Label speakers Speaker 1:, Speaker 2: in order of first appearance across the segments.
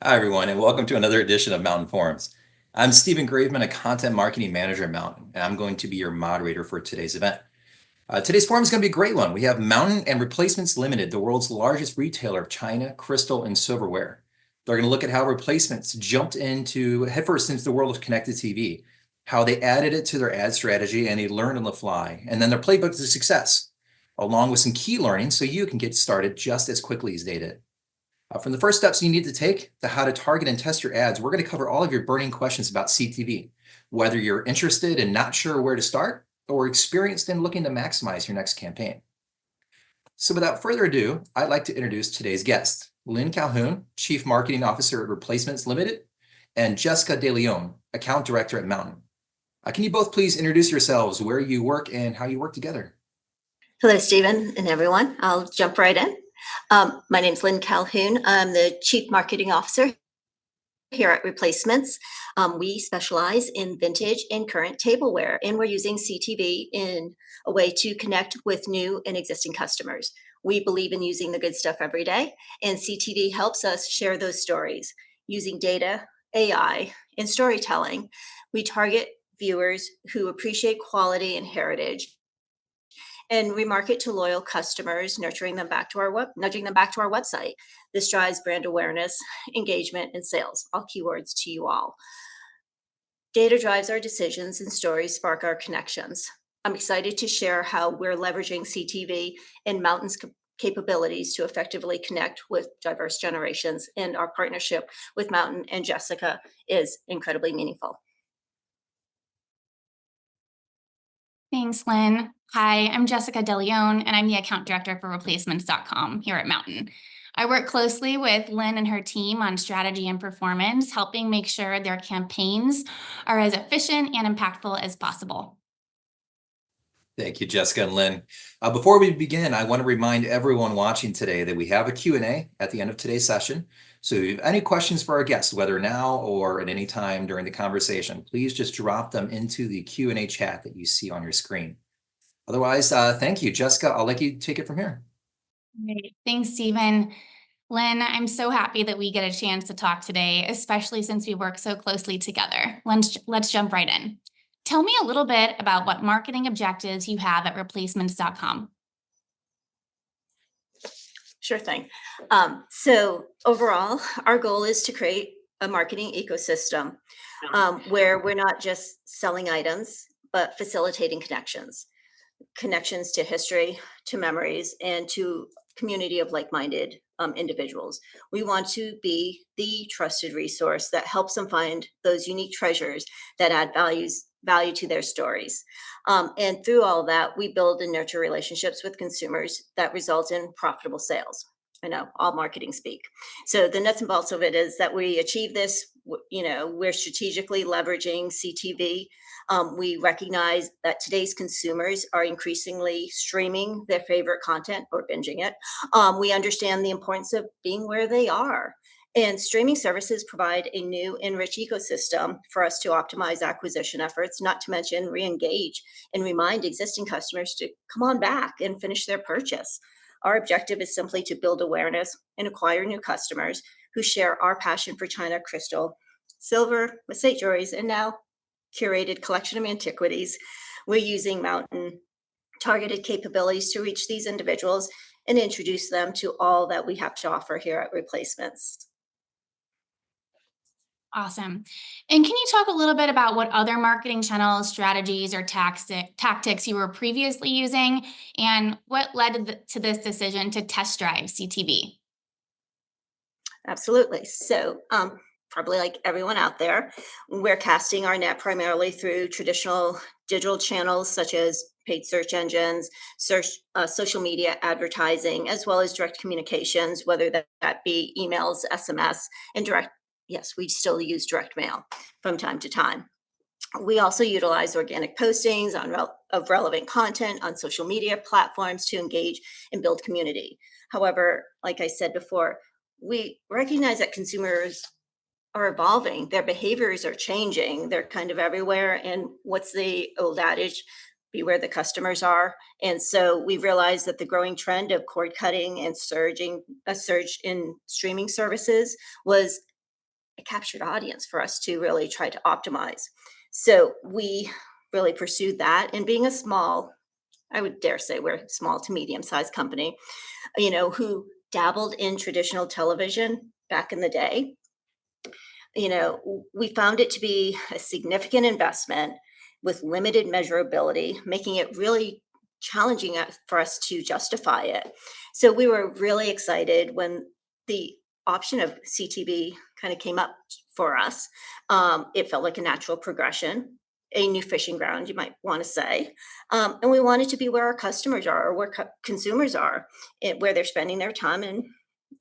Speaker 1: Hi, everyone, and welcome to another edition of Mountain Forums. I'm Stephen Graveman, a content marketing manager at Mountain, and I'm going to be your moderator for today's event. Today's forum is going to be a great one. We have Mountain and Replacements Limited, the world's largest retailer of china, crystal, and silverware. They're going to look at how replacements jumped into headfirst into the world of connected TV, how they added it to their ad strategy, and they learned on the fly, and then their playbook to success, along with some key learnings so you can get started just as quickly as they did. From the first steps you need to take to how to target and test your ads, we're going to cover all of your burning questions about CTV, whether you're interested and not sure where to start or experienced in looking to maximize your next campaign. So without further ado, I'd like to introduce today's guests, Lynn Calhoun, Chief Marketing Officer at Replacements Limited, and Jessica De Leon, Account Director at Mountain. Can you both please introduce yourselves, where you work, and how you work together?
Speaker 2: Hello, Stephen and everyone. I'll jump right in. My name is Lynn Calhoun. I'm the Chief Marketing Officer here at Replacements. We specialize in vintage and current tableware, and we're using CTV in a way to connect with new and existing customers. We believe in using the good stuff every day, and CTV helps us share those stories. Using data, AI, and storytelling, we target viewers who appreciate quality and heritage, and remarket to loyal customers, nurturing them back to nudging them back to our website. This drives brand awareness, engagement, and sales, all keywords to you all. Data drives our decisions and stories spark our connections. I'm excited to share how we're leveraging CTV and Mountain's capabilities to effectively connect with diverse generations, and our partnership with Mountain and Jessica is incredibly meaningful.
Speaker 3: Thanks, Lynn. Hi, I'm Jessica De Leon, and I'm the account director for replacements.com here at Mountain. I work closely with Lynn and her team on strategy and performance, helping make sure their campaigns are as efficient and impactful as possible.
Speaker 1: Thank you, Jessica and Lynn. Before we begin, I want to remind everyone watching today that we have a Q&A at the end of today's session. So if you have any questions for our guests, whether now or at any time during the conversation, please just drop them into the Q&A chat that you see on your screen. Otherwise, thank you. Jessica, I'll let you take it from here.
Speaker 3: Great. Thanks, Stephen. Lynn, I'm so happy that we get a chance to talk today, especially since we work so closely together. Let's jump right in. Tell me a little bit about what marketing objectives you have at replacements.com.
Speaker 2: Sure thing. So overall, our goal is to create a marketing ecosystem where we're not just selling items, but facilitating connections to history, to memories, and to community of like-minded individuals. We want to be the trusted resource that helps them find those unique treasures that add value to their stories. And through all that, we build and nurture relationships with consumers that result in profitable sales. I know, all marketing speak. So the nuts and bolts of it is that we achieve this. We're strategically leveraging CTV. We recognize that today's consumers are increasingly streaming their favorite content or binging it. We understand the importance of being where they are. And streaming services provide a new and rich ecosystem for us to optimize acquisition efforts, not to mention re-engage and remind existing customers to come on back and finish their purchase. Our objective is simply to build awareness and acquire new customers who share our passion for china, crystal, silver, mosaic jewelries, and now curated collection of antiquities. We're using Mountain targeted capabilities to reach these individuals and introduce them to all that we have to offer here at Replacements.
Speaker 3: Awesome. And can you talk a little bit about what other marketing channels, strategies, or tactics you were previously using, and what led to this decision to test drive CTV?
Speaker 2: Absolutely. So, probably like everyone out there, we're casting our net primarily through traditional digital channels such as paid search engines, social media advertising, as well as direct communications, whether that be emails, SMS, and direct. Yes, we still use direct mail from time to time. We also utilize organic postings of relevant content on social media platforms to engage and build community. However, like I said before, we recognize that consumers are evolving. Their behaviors are changing. They're kind of everywhere. And what's the old adage? Be where the customers are. And so we realized that the growing trend of cord cutting and a surge in streaming services was captured audience for us to really try to optimize. So we really pursued that. And being a small, I would dare say we're a small to medium-sized company, who dabbled in traditional television back in the day, we found it to be a significant investment with limited measurability, making it really challenging for us to justify it. So we were really excited when the option of CTV kind of came up for us. It felt like a natural progression, a new fishing ground, you might want to say. And we wanted to be where our customers are, or where consumers are, where they're spending their time. And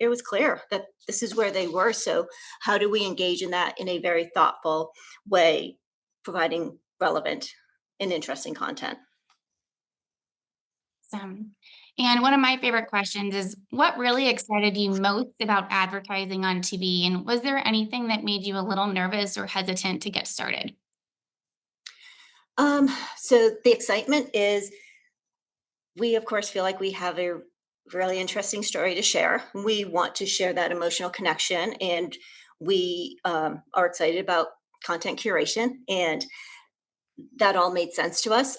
Speaker 2: it was clear that this is where they were. So how do we engage in that in a very thoughtful way, providing relevant and interesting content?
Speaker 3: Awesome. And one of my favorite questions is, what really excited you most about advertising on TV? And was there anything that made you a little nervous or hesitant to get started?
Speaker 2: So the excitement is, we of course feel like we have a really interesting story to share. We want to share that emotional connection, and we are excited about content curation, and that all made sense to us.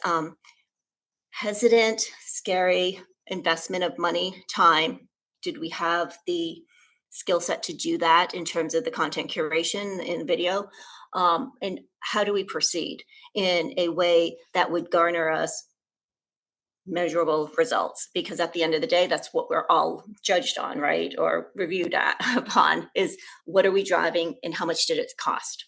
Speaker 2: Hesitant, scary, investment of money, time. Did we have the skill set to do that in terms of the content curation in video? And how do we proceed in a way that would garner us measurable results? Because at the end of the day, that's what we're all judged on, right? Or reviewed upon, is what are we driving and how much did it cost?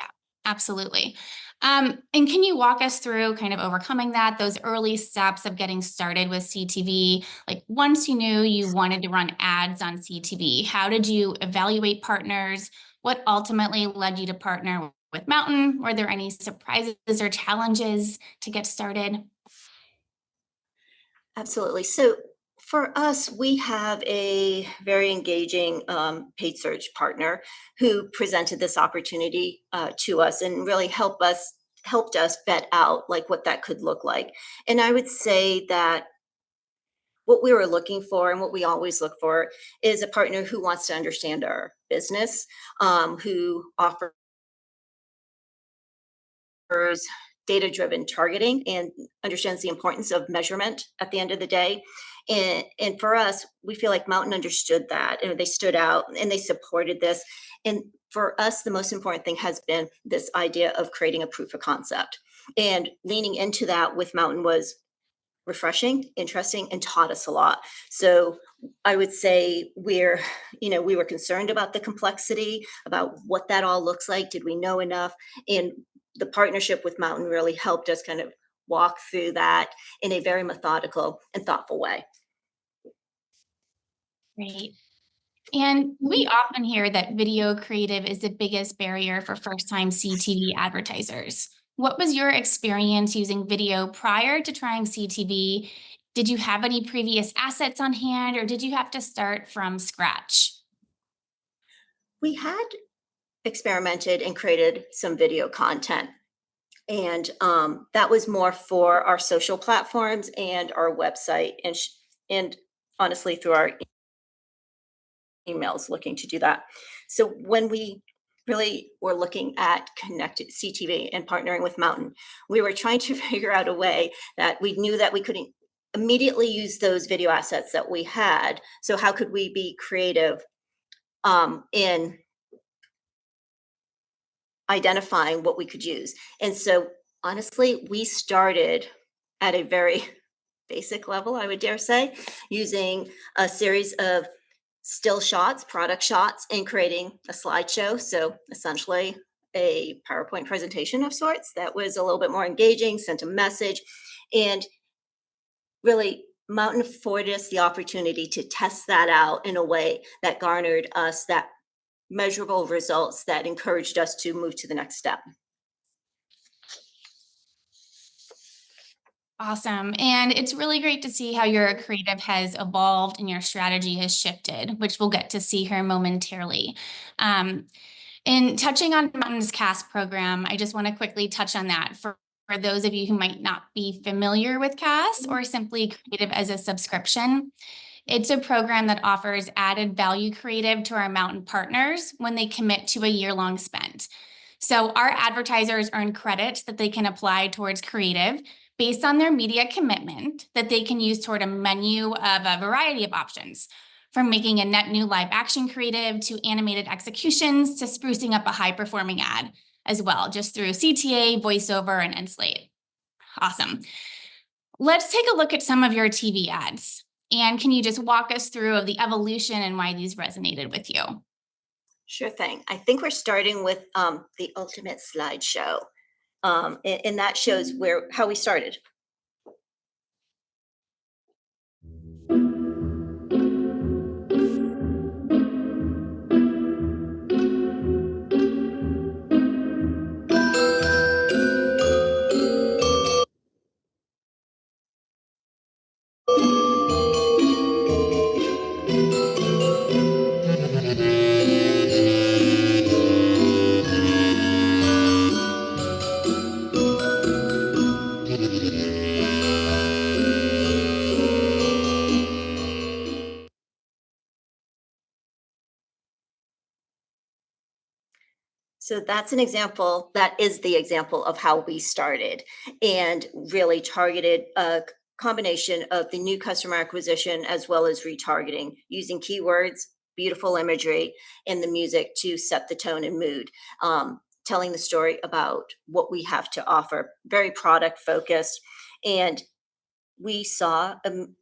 Speaker 3: Yeah, absolutely. And can you walk us through kind of overcoming that, those early steps of getting started with CTV? Like, once you knew you wanted to run ads on CTV, how did you evaluate partners? What ultimately led you to partner with Mountain? Were there any surprises or challenges to get started?
Speaker 2: Absolutely. So for us, we have a very engaging paid search partner who presented this opportunity to us and really helped us vet out like what that could look like. And I would say that what we were looking for, and what we always look for, is a partner who wants to understand our business, who offers data-driven targeting and understands the importance of measurement at the end of the day. And for us, we feel like Mountain understood that, and they stood out and they supported this. And for us, the most important thing has been this idea of creating a proof of concept. And leaning into that with Mountain was refreshing, interesting, and taught us a lot. So I would say we were concerned about the complexity, about what that all looks like. Did we know enough? And the partnership with Mountain really helped us kind of walk through that in a very methodical and thoughtful way.
Speaker 3: Great. And we often hear that video creative is the biggest barrier for first-time CTV advertisers. What was your experience using video prior to trying CTV? Did you have any previous assets on hand, or did you have to start from scratch?
Speaker 2: We had experimented and created some video content. And that was more for our social platforms and our website, and honestly through our emails, looking to do that. So when we really were looking at connected CTV and partnering with Mountain, we were trying to figure out a way that we knew that we couldn't immediately use those video assets that we had. So how could we be creative in identifying what we could use? And so honestly, we started at a very basic level, I would dare say, using a series of still shots, product shots, and creating a slideshow. So essentially a PowerPoint presentation of sorts that was a little bit more engaging, sent a message, and really Mountain afforded us the opportunity to test that out in a way that garnered us that measurable results that encouraged us to move to the next step.
Speaker 3: Awesome. And it's really great to see how your creative has evolved and your strategy has shifted, which we'll get to see here momentarily. Um, and touching on Mountain's CAS program, I just want to quickly touch on that for those of you who might not be familiar with CAS or simply creative as a subscription. It's a program that offers added value creative to our Mountain partners when they commit to a year-long spend. So our advertisers earn credits that they can apply towards creative based on their media commitment that they can use toward a menu of a variety of options, from making a net new live action creative to animated executions to sprucing up a high-performing ad as well, just through CTA, voiceover, and Enslate. Awesome. Let's take a look at some of your TV ads. And can you just walk us through of the evolution and why these resonated with you?
Speaker 2: Sure thing. I think we're starting with the ultimate slideshow. And that shows how we started. So that's an example, that is the example of how we started and really targeted a combination of the new customer acquisition as well as retargeting using keywords, beautiful imagery, and the music to set the tone and mood. Telling the story about what we have to offer, very product focused. And we saw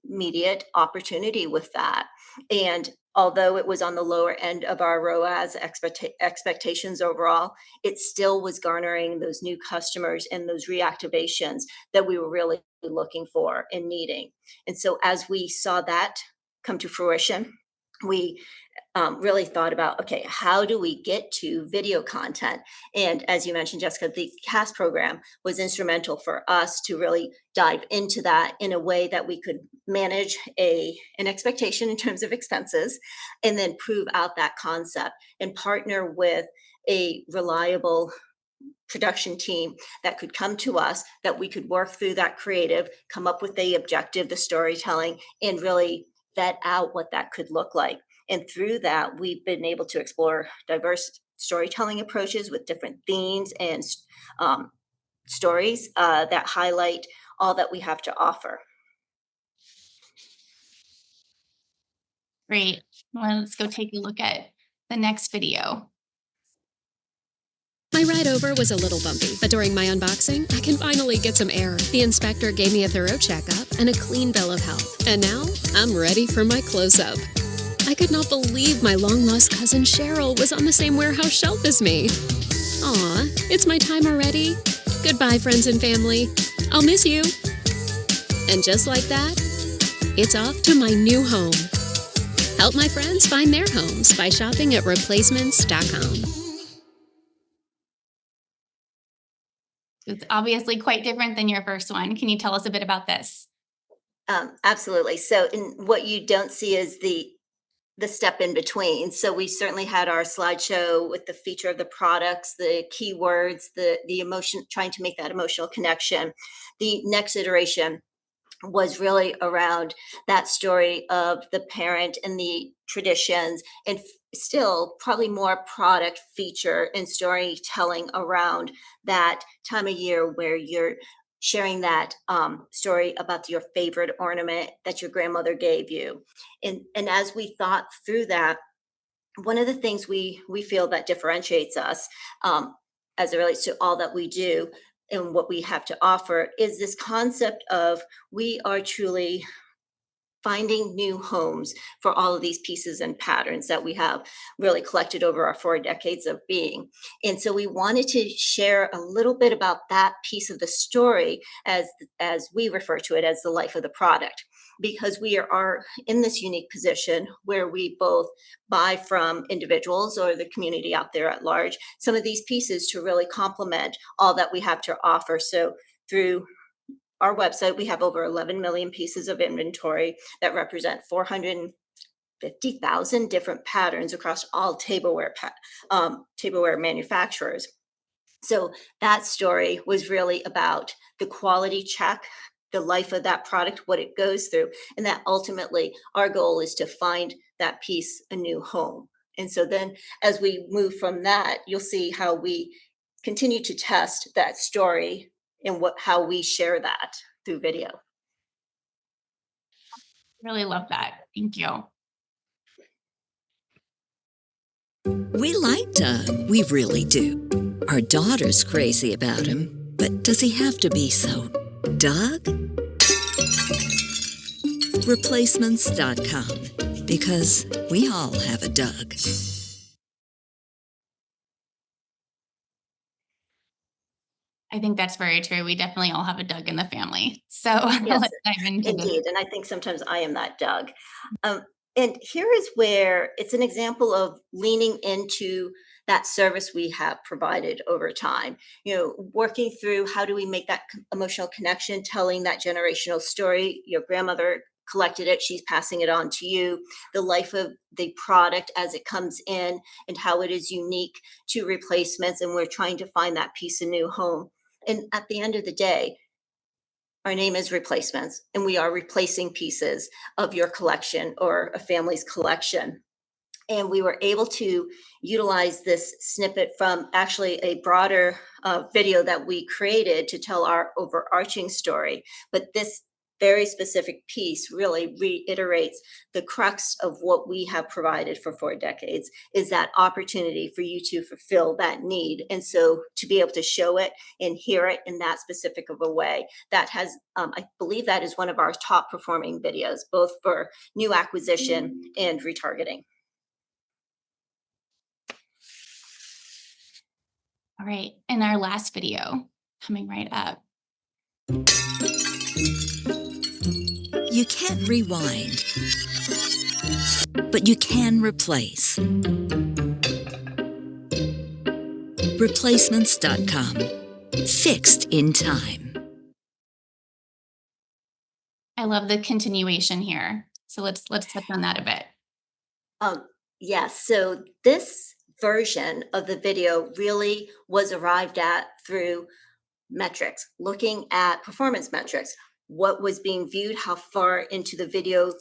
Speaker 2: immediate opportunity with that. And although it was on the lower end of our ROAS expectations overall, it still was garnering those new customers and those reactivations that we were really looking for and needing. And so as we saw that come to fruition, we really thought about, okay, how do we get to video content? And as you mentioned, Jessica, the CAST program was instrumental for us to really dive into that in a way that we could manage an expectation in terms of expenses and then prove out that concept and partner with a reliable production team that could come to us, that we could work through that creative, come up with the objective, the storytelling, and really vet out what that could look like. And through that, we've been able to explore diverse storytelling approaches with different themes and stories that highlight all that we have to offer.
Speaker 3: Great. Well, let's go take a look at the next video.
Speaker 4: My ride over was a little bumpy, but during my unboxing, I can finally get some air. The inspector gave me a thorough checkup and a clean bill of health. And now, I'm ready for my close-up. I could not believe my long-lost cousin Cheryl was on the same warehouse shelf as me. Aw, it's my time already. Goodbye, friends and family. I'll miss you. And just like that, it's off to my new home. Help my friends find their homes by shopping at replacements.com.
Speaker 3: It's obviously quite different than your first one. Can you tell us a bit about this?
Speaker 2: Absolutely. So, what you don't see is the step in between. So we certainly had our slideshow with the feature of the products, the keywords, the emotion, trying to make that emotional connection. The next iteration was really around that story of the parent and the traditions, and still probably more product feature and storytelling around that time of year where you're sharing that story about your favorite ornament that your grandmother gave you. And as we thought through that, one of the things we feel that differentiates us as it relates to all that we do and what we have to offer is this concept of we are truly finding new homes for all of these pieces and patterns that we have really collected over our 4 decades of being. And so we wanted to share a little bit about that piece of the story as we refer to it as the life of the product, because we are in this unique position where we both buy from individuals or the community out there at large some of these pieces to really complement all that we have to offer. So through our website, we have over 11 million pieces of inventory that represent 450,000 different patterns across all tableware manufacturers. So that story was really about the quality check the life of that product, what it goes through, and that ultimately our goal is to find that piece a new home. And so then as we move from that, you'll see how we continue to test that story and how we share that through video.
Speaker 3: Really love that. Thank you.
Speaker 5: We like Doug, we really do. Our daughter's crazy about him, but does he have to be so Doug? Replacements.com, because we all have a Doug.
Speaker 3: I think that's very true. We definitely all have a Doug in the family. So
Speaker 2: Yes,
Speaker 3: let's dive into this.
Speaker 2: indeed. And I think sometimes I am that Doug. And here is where it's an example of leaning into that service we have provided over time. Working through how do we make that emotional connection, telling that generational story. Your grandmother collected it, she's passing it on to you. The life of the product as it comes in and how it is unique to replacements. And we're trying to find that piece of new home. And at the end of the day, our name is Replacements, and we are replacing pieces of your collection or a family's collection. And we were able to utilize this snippet from actually a broader video that we created to tell our overarching story. But this very specific piece really reiterates the crux of what we have provided for 4 decades, is that opportunity for you to fulfill that need. And so to be able to show it and hear it in that specific of a way, that has, I believe that is one of our top performing videos, both for new acquisition and retargeting.
Speaker 3: All right. And our last video coming right up.
Speaker 5: You can't rewind, but you can replace. Replacements.com. Fixed in time.
Speaker 3: I love the continuation here. So let's touch on that a bit.
Speaker 2: Yes. So this version of the video really was arrived at through metrics, looking at performance metrics, what was being viewed, how far into the video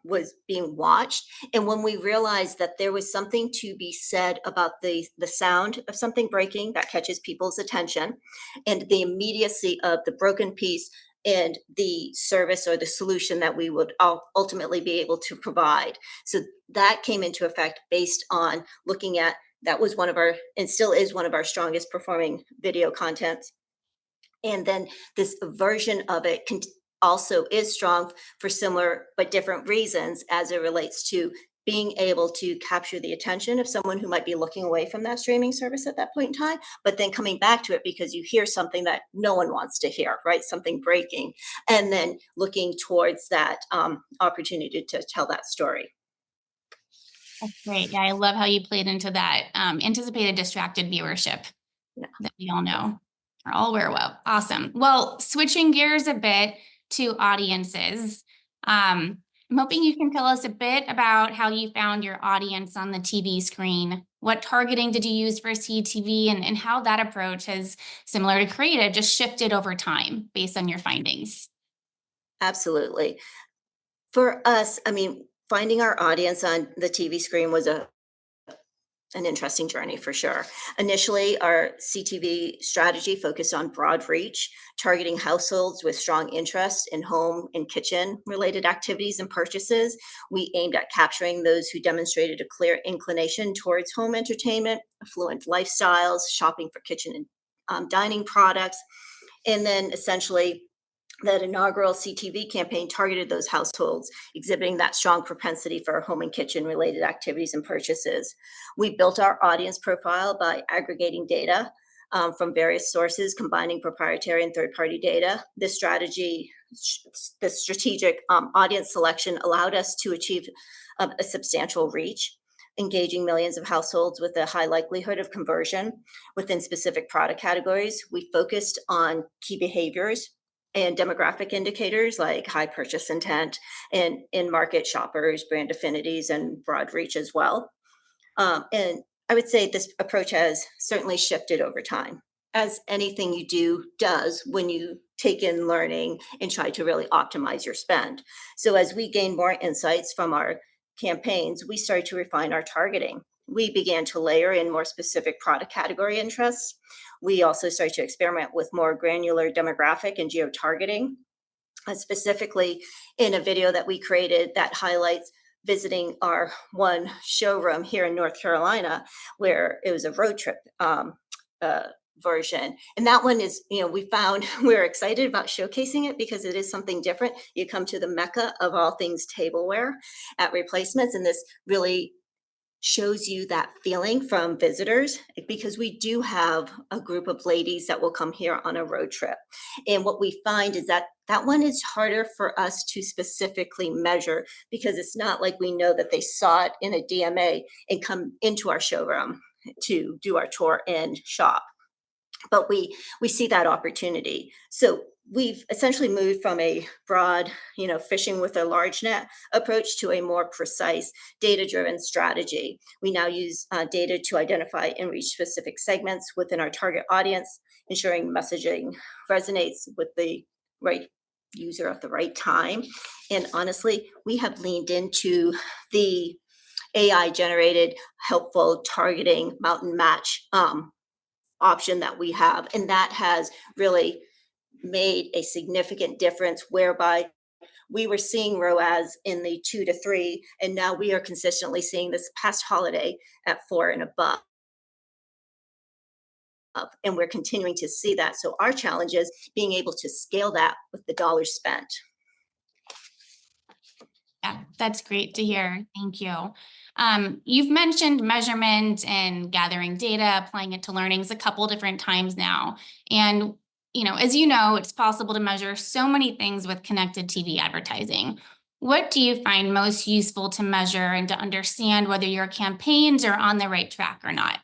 Speaker 2: was being watched. And when we realized that there was something to be said about the sound of something breaking that catches people's attention, and the immediacy of the broken piece and the service or the solution that we would ultimately be able to provide. So that came into effect based on looking at, that was one of our, and still is one of our strongest performing video contents. And then this version of it also is strong for similar but different reasons as it relates to being able to capture the attention of someone who might be looking away from that streaming service at that point in time, but then coming back to it because you hear something that no one wants to hear, right? Something breaking, and then looking towards that opportunity to tell that story.
Speaker 3: That's great. Yeah, I love how you played into that anticipated distracted viewership that we all know, are all aware of. Awesome. Well, switching gears a bit to audiences, I'm hoping you can tell us a bit about how you found your audience on the TV screen. What targeting did you use for CTV, and how that approach has, similar to creative, just shifted over time based on your findings?
Speaker 2: Absolutely. For us, I mean, finding our audience on the TV screen was an interesting journey for sure. Initially, our CTV strategy focused on broad reach, targeting households with strong interest in home and kitchen related activities and purchases. We aimed at capturing those who demonstrated a clear inclination towards home entertainment, affluent lifestyles, shopping for kitchen and dining products. And then essentially, that inaugural CTV campaign targeted those households, exhibiting that strong propensity for home and kitchen related activities and purchases. We built our audience profile by aggregating data from various sources, combining proprietary and third-party data. This strategy, this strategic audience selection allowed us to achieve a substantial reach, engaging millions of households with a high likelihood of conversion within specific product categories. We focused on key behaviors and demographic indicators like high purchase intent and in-market shoppers, brand affinities, and broad reach as well. And I would say this approach has certainly shifted over time. as anything you do does when you take in learning and try to really optimize your spend. So as we gain more insights from our campaigns, we started to refine our targeting. We began to layer in more specific product category interests. We also started to experiment with more granular demographic and geo-targeting, specifically in a video that we created that highlights visiting our one showroom here in North Carolina, where it was a road trip uh, version. And that one is, we found we're excited about showcasing it because it is something different. You come to the mecca of all things tableware at Replacements, and this really shows you that feeling from visitors, because we do have a group of ladies that will come here on a road trip. And what we find is that that one is harder for us to specifically measure, because it's not like we know that they saw it in a DMA and come into our showroom to do our tour and shop. But we see that opportunity. So we've essentially moved from a broad, fishing with a large net approach to a more precise data-driven strategy. We now use data to identify and reach specific segments within our target audience, ensuring messaging resonates with the right user at the right time. And honestly, we have leaned into the AI generated helpful targeting mountain match option that we have. And that has really made a significant difference, whereby we were seeing ROAS in the 2 to 3, and now we are consistently seeing this past holiday at 4 and above. And we're continuing to see that. So our challenge is being able to scale that with the dollars spent.
Speaker 3: Yeah, that's great to hear. Thank you. You've mentioned measurement and gathering data, applying it to learnings a couple different times now. And, as you know, it's possible to measure so many things with connected TV advertising. What do you find most useful to measure and to understand whether your campaigns are on the right track or not?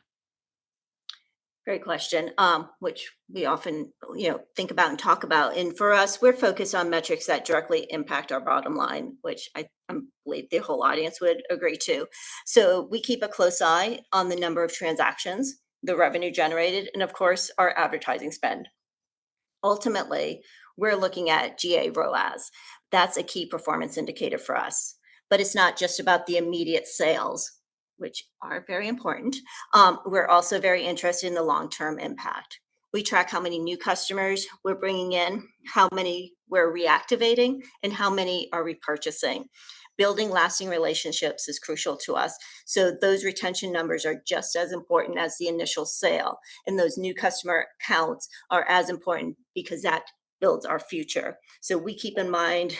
Speaker 2: Great question, which we often, think about and talk about. And for us, we're focused on metrics that directly impact our bottom line, which I believe the whole audience would agree to. So we keep a close eye on the number of transactions, the revenue generated, and of course, our advertising spend. Ultimately, we're looking at GA ROAS. That's a key performance indicator for us. But it's not just about the immediate sales, which are very important. We're also very interested in the long-term impact. We track how many new customers we're bringing in, how many we're reactivating, and how many are repurchasing. Building lasting relationships is crucial to us. So those retention numbers are just as important as the initial sale. And those new customer counts are as important, because that builds our future. So we keep in mind,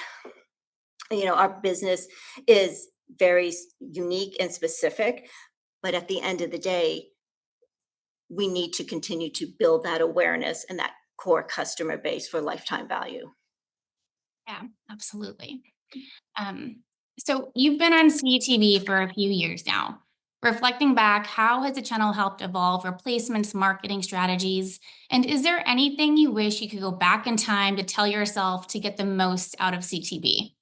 Speaker 2: our business is very unique and specific, but at the end of the day, we need to continue to build that awareness and that core customer base for lifetime value.
Speaker 3: Yeah, absolutely. So you've been on CTV for a few years now. Reflecting back, how has the channel helped evolve Replacements marketing strategies? And is there anything you wish you could go back in time to tell yourself to get the most out of CTV?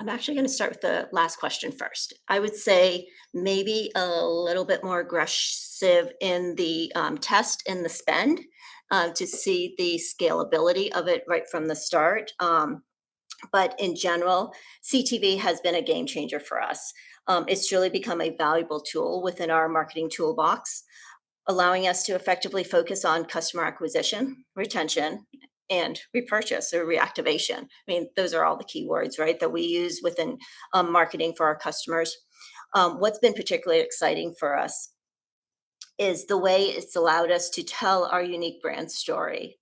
Speaker 2: I'm actually going to start with the last question first. I would say maybe a little bit more aggressive in the test and the spend, to see the scalability of it right from the start. But in general, CTV has been a game changer for us. It's really become a valuable tool within our marketing toolbox, allowing us to effectively focus on customer acquisition, retention, and repurchase or reactivation. I mean, those are all the keywords, right, that we use within marketing for our customers. What's been particularly exciting for us is the way it's allowed us to tell our unique brand story,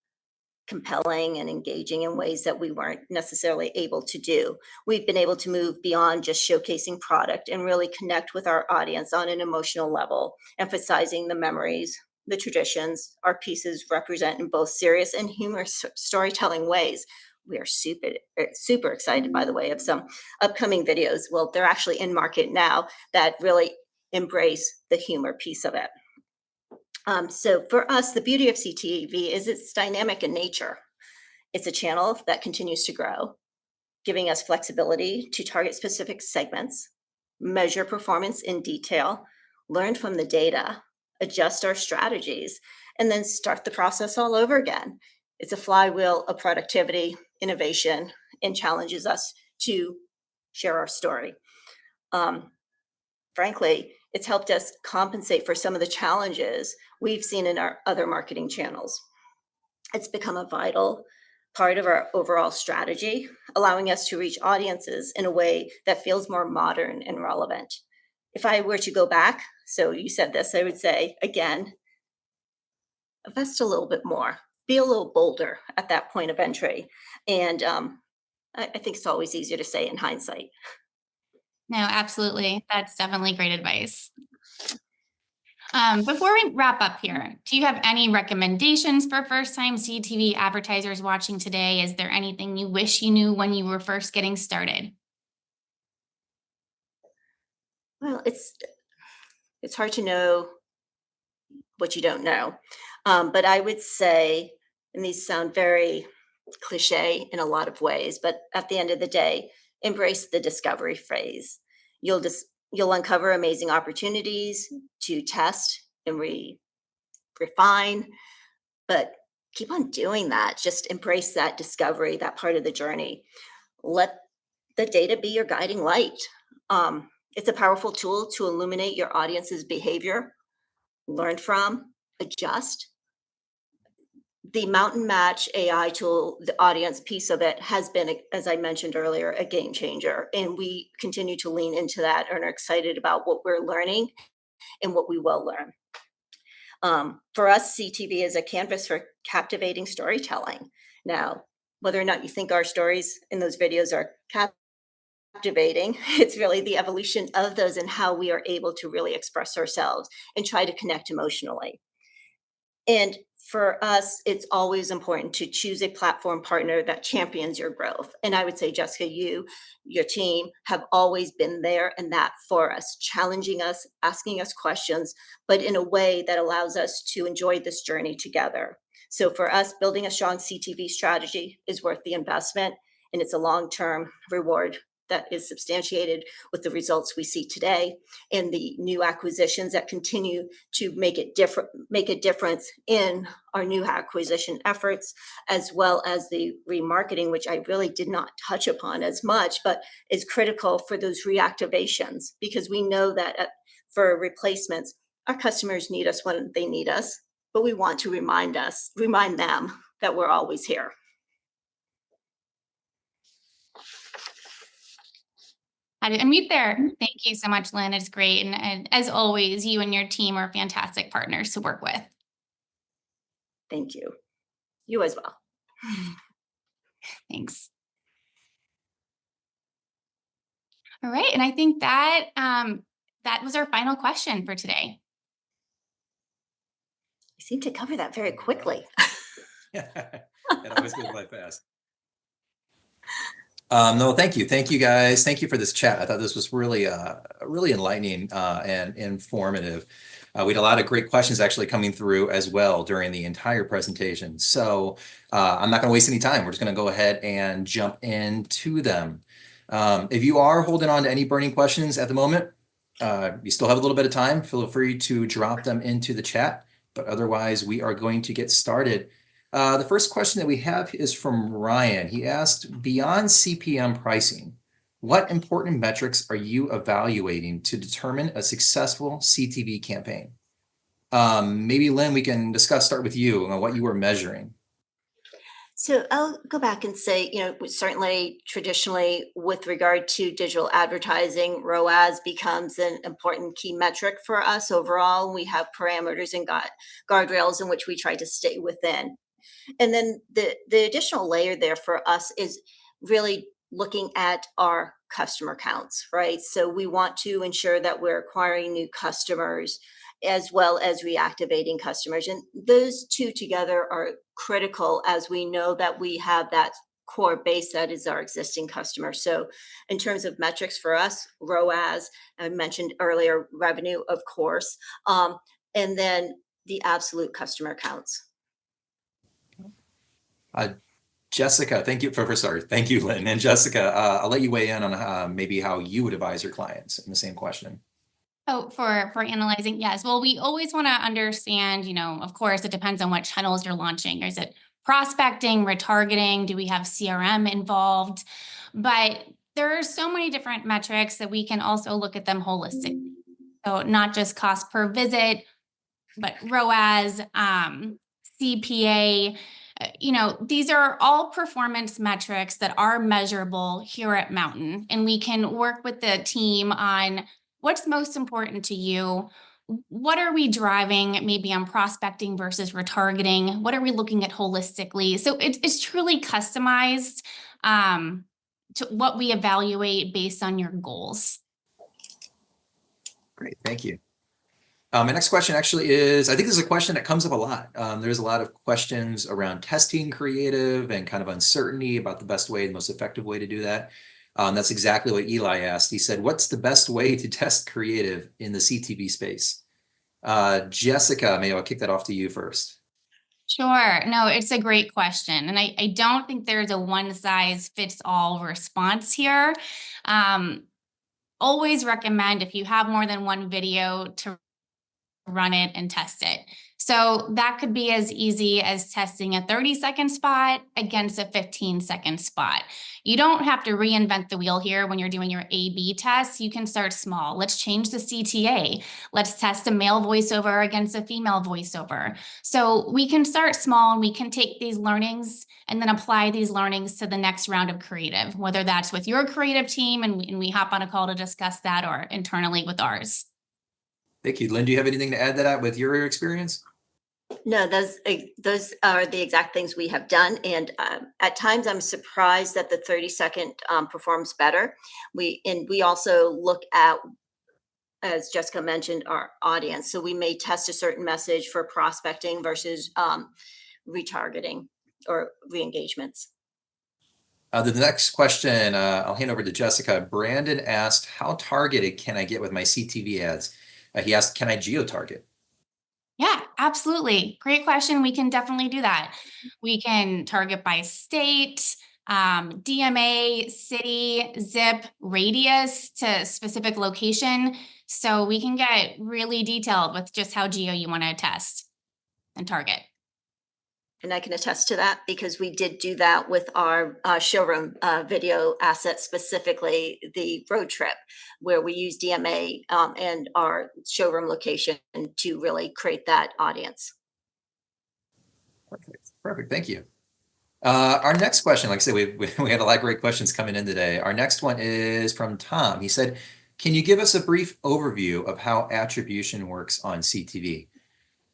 Speaker 2: compelling and engaging in ways that we weren't necessarily able to do. We've been able to move beyond just showcasing product and really connect with our audience on an emotional level, emphasizing the memories, the traditions our pieces represent in both serious and humorous storytelling ways. We are super excited, by the way, of some upcoming videos. Well, they're actually in market now that really embrace the humor piece of it. So for us, the beauty of CTV is it's dynamic in nature. It's a channel that continues to grow, giving us flexibility to target specific segments, measure performance in detail, learn from the data, adjust our strategies, and then start the process all over again. It's a flywheel of productivity, innovation, and challenges us to share our story. Um, Frankly, it's helped us compensate for some of the challenges we've seen in our other marketing channels. It's become a vital part of our overall strategy, allowing us to reach audiences in a way that feels more modern and relevant. If I were to go back, so you said this, I would say again, invest a little bit more, be a little bolder at that point of entry. And I think it's always easier to say in hindsight.
Speaker 3: No, absolutely. That's definitely great advice. Before we wrap up here, do you have any recommendations for first-time CTV advertisers watching today? Is there anything you wish you knew when you were first getting started?
Speaker 2: Well, it's hard to know what you don't know. But I would say, and these sound very cliche in a lot of ways, but at the end of the day, embrace the discovery phase. You'll uncover amazing opportunities to test and refine, but keep on doing that. Just embrace that discovery, that part of the journey. Let the data be your guiding light. It's a powerful tool to illuminate your audience's behavior, learn from, adjust. The Mountain Match AI tool, the audience piece of it has been, as I mentioned earlier, a game changer. And we continue to lean into that and are excited about what we're learning and what we will learn. For us, CTV is a canvas for captivating storytelling. Now, whether or not you think our stories in those videos are captivating, it's really the evolution of those and how we are able to really express ourselves and try to connect emotionally. And for us, it's always important to choose a platform partner that champions your growth. And I would say, Jessica, your team have always been there and that for us, challenging us, asking us questions, but in a way that allows us to enjoy this journey together. So for us, building a strong CTV strategy is worth the investment, and it's a long-term reward that is substantiated with the results we see today and the new acquisitions that continue to make a difference in our new acquisition efforts, as well as the remarketing, which I really did not touch upon as much, but is critical for those reactivations, because we know that for replacements, our customers need us when they need us, but we want to remind them that we're always here.
Speaker 3: Had to unmute there. Thank you so much, Lynn. It's great. And as always, you and your team are fantastic partners to work with.
Speaker 2: Thank you. You as well.
Speaker 3: Thanks. All right. And I think that that was our final question for today.
Speaker 2: You seem to cover that very quickly.
Speaker 1: It always goes by fast. No, thank you. Thank you, guys. Thank you for this chat. I thought this was really enlightening and informative. We had a lot of great questions actually coming through as well during the entire presentation. So I'm not going to waste any time. We're just going to go ahead and jump into them. If you are holding on to any burning questions at the moment, you still have a little bit of time. Feel free to drop them into the chat. But otherwise, we are going to get started. The first question that we have is from Ryan. He asked, beyond CPM pricing, what important metrics are you evaluating to determine a successful CTV campaign? Maybe Lynn, we can start with you on what you were measuring.
Speaker 2: So I'll go back and say, certainly traditionally with regard to digital advertising, ROAS becomes an important key metric for us overall. We have parameters and guardrails in which we try to stay within. And then the additional layer there for us is really looking at our customer counts, right? So we want to ensure that we're acquiring new customers as well as reactivating customers. And those two together are critical, as we know that we have that core base that is our existing customer. So in terms of metrics for us, ROAS, I mentioned earlier, revenue, of course, and then the absolute customer counts.
Speaker 1: Jessica, thank you thank you, Lynn. And Jessica, I'll let you weigh in on maybe how you would advise your clients in the same question.
Speaker 3: Oh, for analyzing, yes. Well, we always want to understand, of course, it depends on what channels you're launching. Is it prospecting, retargeting? Do we have CRM involved? But there are so many different metrics that we can also look at them holistically. So not just cost per visit, but ROAS, CPA. These are all performance metrics that are measurable here at Mountain, and we can work with the team on what's most important to you. What are we driving maybe on prospecting versus retargeting? What are we looking at holistically? So it's truly customized to what we evaluate based on your goals.
Speaker 1: Great, thank you. My next question actually is, I think this is a question that comes up a lot. There's a lot of questions around testing creative and kind of uncertainty about the best way, the most effective way to do that. That's exactly what Eli asked. He said, what's the best way to test creative in the CTV space? Jessica, maybe I'll kick that off to you first.
Speaker 3: Sure. No, it's a great question. And I don't think there's a one size fits all response here. Always recommend, if you have more than one video, to run it and test it. So that could be as easy as testing a 30-second spot against a 15-second spot. You don't have to reinvent the wheel here when you're doing your A/B tests. You can start small. Let's change the CTA. Let's test a male voiceover against a female voiceover. So we can start small, and we can take these learnings and then apply these learnings to the next round of creative, whether that's with your creative team and we hop on a call to discuss that, or internally with ours.
Speaker 1: Thank you. Lynn, do you have anything to add to that with your experience?
Speaker 2: No, those are the exact things we have done. And at times I'm surprised that the 30-second performs better. We also look at, as Jessica mentioned, our audience. So we may test a certain message for prospecting versus retargeting or re-engagements.
Speaker 1: The next question, I'll hand over to Jessica. Brandon asked, how targeted can I get with my CTV ads? He asked, can I geo-target?
Speaker 3: Yeah, absolutely. Great question. We can definitely do that. We can target by state, DMA, city, zip, radius to specific location. So we can get really detailed with just how geo you want to test and target.
Speaker 2: And I can attest to that because we did do that with our showroom video asset, specifically the road trip, where we use DMA and our showroom location to really create that audience.
Speaker 1: Perfect. Thank you. Our next question, like I said, we had a lot of great questions coming in today. Our next one is from Tom. He said, can you give us a brief overview of how attribution works on CTV?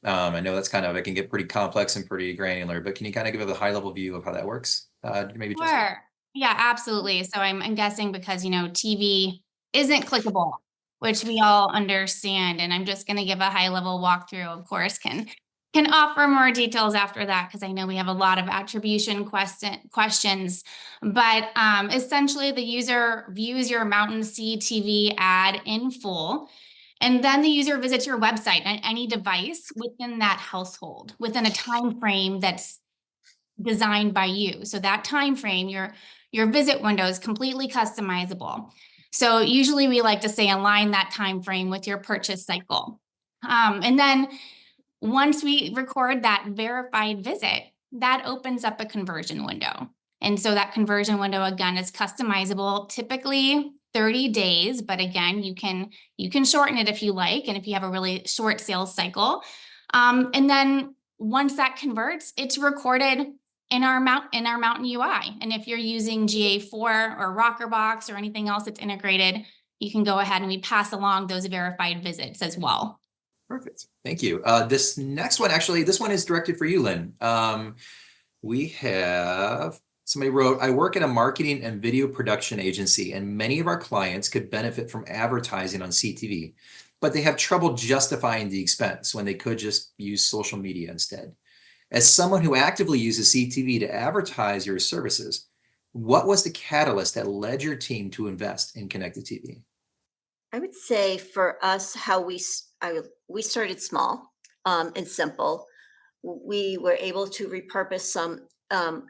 Speaker 1: I know that's it can get pretty complex and pretty granular, but can you kind of give a high level view of how that works? Maybe just.
Speaker 3: Sure. Yeah, absolutely. So I'm guessing because, TV isn't clickable, which we all understand. And I'm just going to give a high level walkthrough, of course, can offer more details after that, because I know we have a lot of attribution questions. But essentially, the user views your Mountain CTV ad in full. And then the user visits your website on any device within that household, within a time frame that's designed by you. So that time frame, your visit window is completely customizable. So usually we like to say align that time frame with your purchase cycle. And then once we record that verified visit, that opens up a conversion window. And so that conversion window, again, is customizable, typically 30 days, but again, you can shorten it if you like, and if you have a really short sales cycle. And then once that converts, it's recorded in our Mountain UI. And if you're using GA4 or Rockerbox or anything else that's integrated, you can go ahead and we pass along those verified visits as well.
Speaker 1: Perfect. Thank you. This next one, actually, this one is directed for you, Lynn. We have somebody wrote, I work at a marketing and video production agency, and many of our clients could benefit from advertising on CTV, but they have trouble justifying the expense when they could just use social media instead. As someone who actively uses CTV to advertise your services, what was the catalyst that led your team to invest in connected TV?
Speaker 2: I would say for us, how we started small and simple. We were able to repurpose some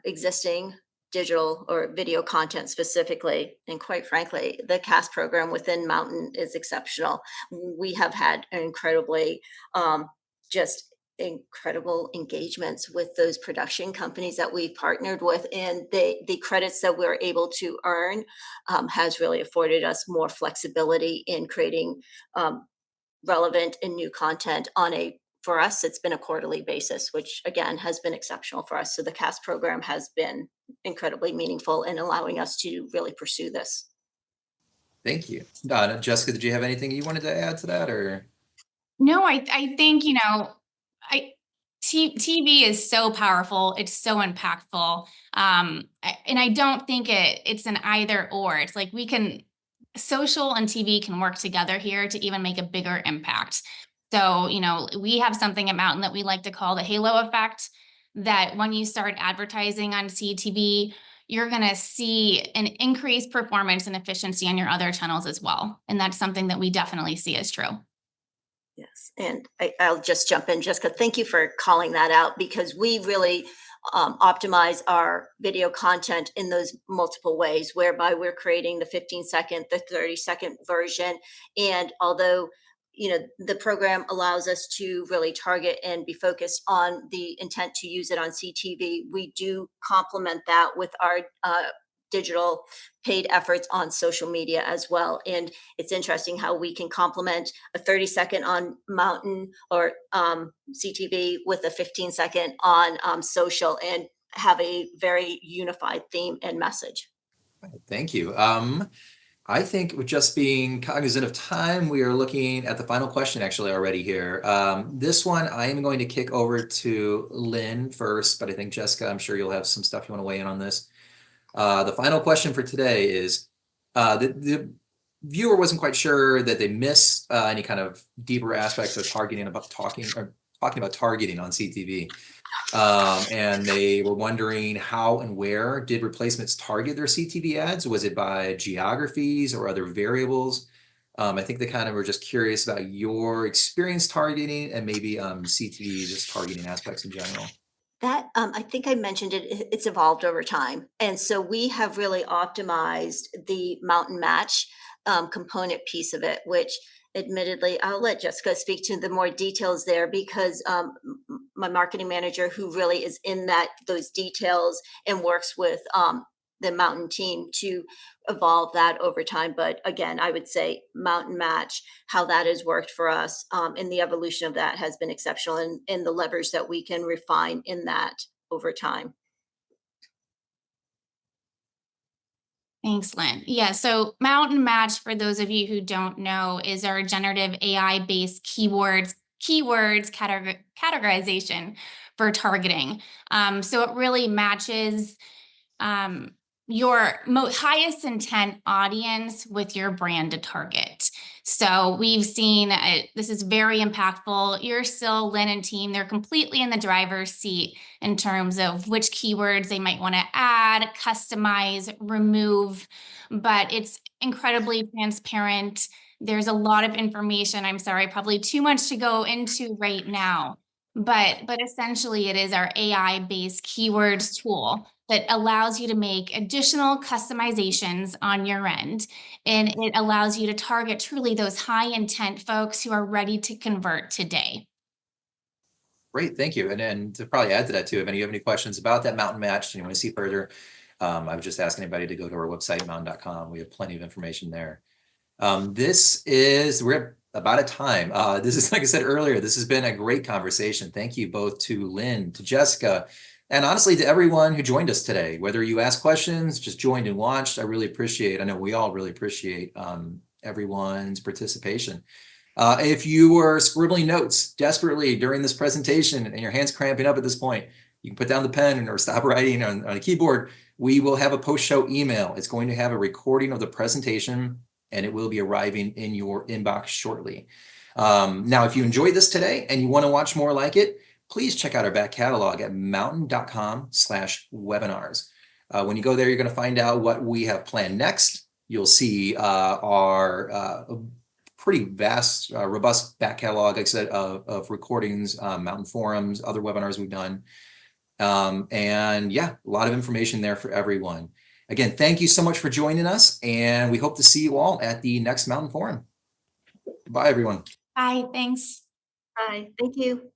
Speaker 2: existing digital or video content specifically. And quite frankly, the CAST program within Mountain is exceptional. We have had incredibly just incredible engagements with those production companies that we've partnered with, and the credits that we're able to earn has really afforded us more flexibility in creating relevant and new content on a, for us it's been a quarterly basis, which again has been exceptional for us. So the CAST program has been incredibly meaningful in allowing us to really pursue this.
Speaker 1: Thank you. Jessica, did you have anything you wanted to add to that, or?
Speaker 3: No, I think, TV is so powerful. It's so impactful. And I don't think it's an either or. It's like social and TV can work together here to even make a bigger impact. So, we have something at Mountain that we like to call the halo effect, that when you start advertising on CTV, you're going to see an increased performance and efficiency on your other channels as well. And that's something that we definitely see as true.
Speaker 2: Yes, and I'll just jump in, Jessica. Thank you for calling that out, because we really optimize our video content in those multiple ways, whereby we're creating the 15-second, the 30-second version. And although the program allows us to really target and be focused on the intent to use it on CTV, we do complement that with our digital paid efforts on social media as well. And it's interesting how we can complement a 30-second on Mountain or CTV with a 15-second on social and have a very unified theme and message.
Speaker 1: Thank you. I think with just being cognizant of time, we are looking at the final question actually already here. This one I am going to kick over to Lynn first, but I think Jessica, I'm sure you'll have some stuff you want to weigh in on this. The final question for today is, the viewer wasn't quite sure that they missed any kind of deeper aspect of talking about targeting on CTV. And they were wondering how and where did replacements target their CTV ads? Was it by geographies or other variables? I think they kind of were just curious about your experience targeting and maybe CTV just targeting aspects in general.
Speaker 2: That I think I mentioned it's evolved over time. And so we have really optimized the Mountain Match component piece of it, which admittedly, I'll let Jessica speak to the more details there, because my marketing manager, who really is in those details and works with the Mountain team to evolve that over time. But again, I would say Mountain Match, how that has worked for us, and the evolution of that has been exceptional, and the levers that we can refine in that over time.
Speaker 3: Thanks, Lynn. Yeah, so Mountain Match, for those of you who don't know, is our generative AI-based keywords categorization for targeting. So it really matches your highest intent audience with your brand to target. So we've seen this is very impactful. You're still, Lynn and team, they're completely in the driver's seat in terms of which keywords they might want to add, customize, remove, but it's incredibly transparent. There's a lot of information. I'm sorry, probably too much to go into right now, but essentially it is our AI-based keywords tool that allows you to make additional customizations on your end. And it allows you to target truly those high intent folks who are ready to convert today.
Speaker 1: Great, thank you. And to probably add to that too, if you have any questions about that Mountain Match and you want to see further, I would just ask anybody to go to our website, mountain.com. We have plenty of information there. We're at about a time. This is, like I said earlier, this has been a great conversation. Thank you both to Lynn, to Jessica, and honestly to everyone who joined us today. Whether you asked questions, just joined and watched, I know we all really appreciate everyone's participation. If you were scribbling notes desperately during this presentation and your hand's cramping up at this point, you can put down the pen or stop writing on a keyboard. We will have a post-show email. It's going to have a recording of the presentation, and it will be arriving in your inbox shortly. Now, if you enjoyed this today and you want to watch more like it, please check out our back catalog at mountain.com/webinars. When you go there, you're going to find out what we have planned next. You'll see our pretty vast, robust back catalog, like I said, of recordings, Mountain forums, other webinars we've done. And yeah, a lot of information there for everyone. Again, thank you so much for joining us, and we hope to see you all at the next Mountain Forum. Bye, everyone.
Speaker 3: Bye, thanks.
Speaker 2: Hi, thank you.